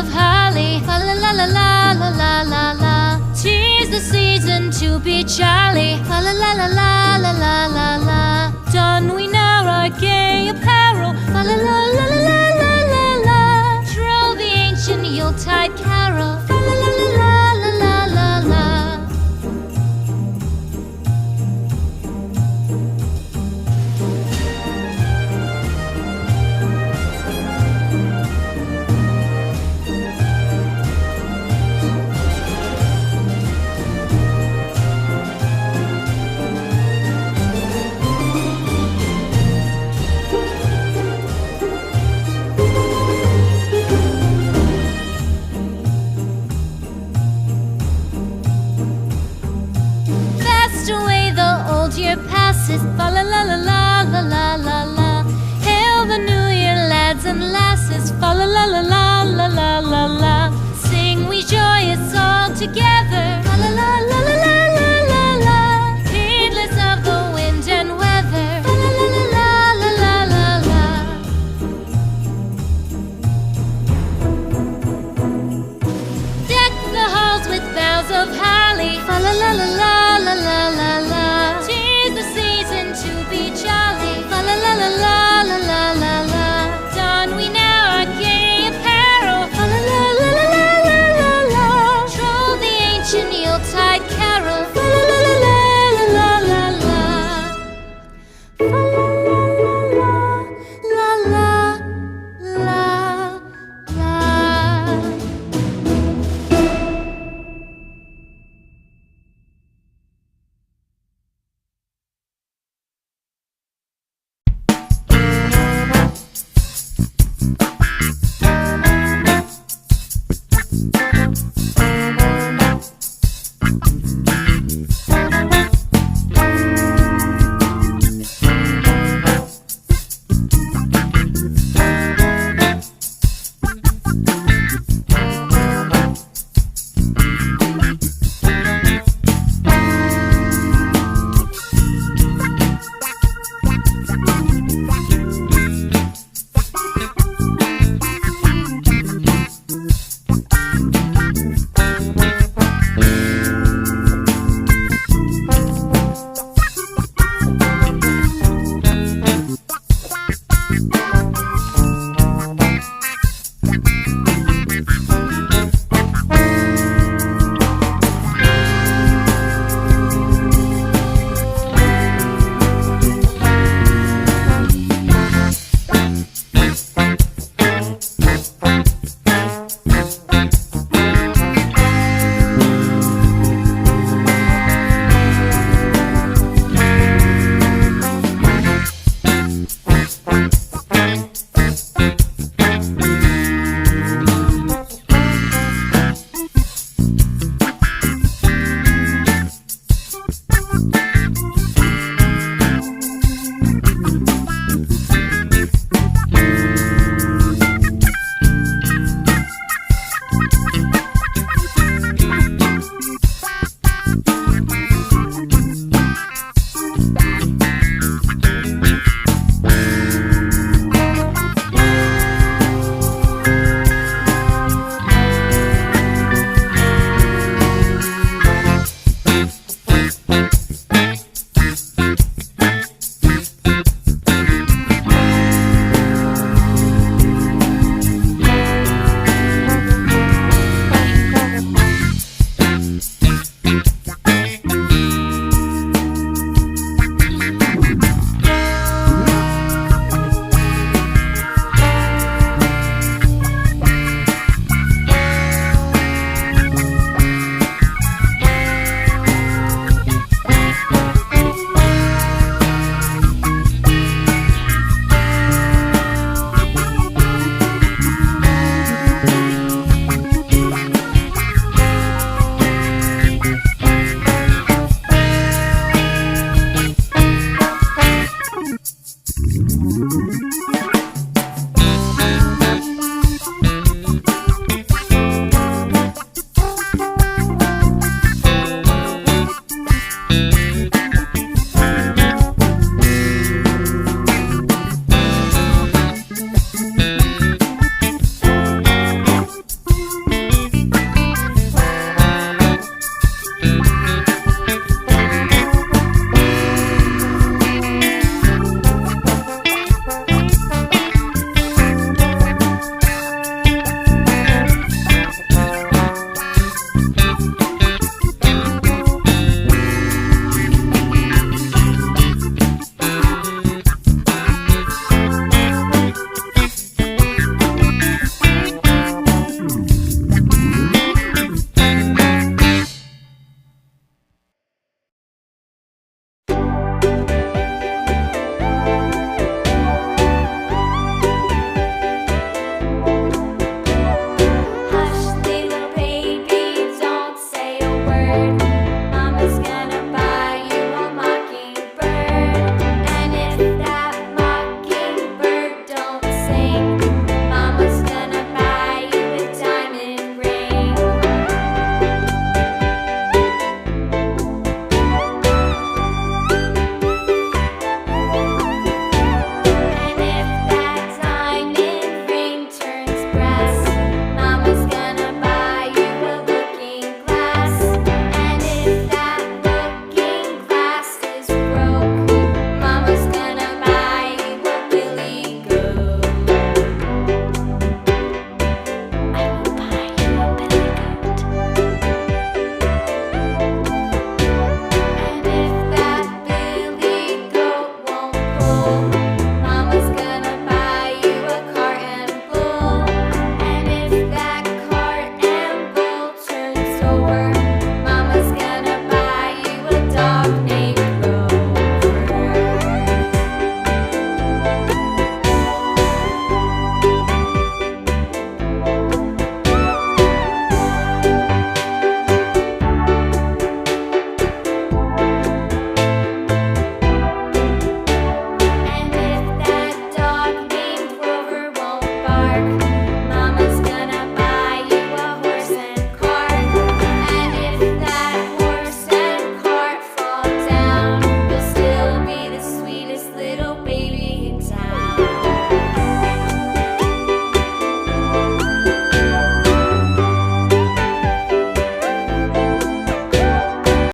of holly, fa la la la la la la la la. 'Tis the season to be jolly, fa la la la la la la la la. Don we now our gay apparel, fa la la la la la la la la. Troll the ancient Yuletide carol, fa la la la la la la la la. Year passes, fa la la la la la la la la. Hail the new year, lads and lasses, fa la la la la la la la la. Sing we joyous all together, fa la la la la la la la la. Heedless of the wind and weather, fa la la la la la la la la. Deck the halls with boughs of holly, fa la la la la la la la la. To be jolly, fa la la la la la la la la. Don we now our gay apparel, fa la la la la la la la la. Troll the ancient Yuletide carol, fa la la la la la la la la. Fa la la la la la la.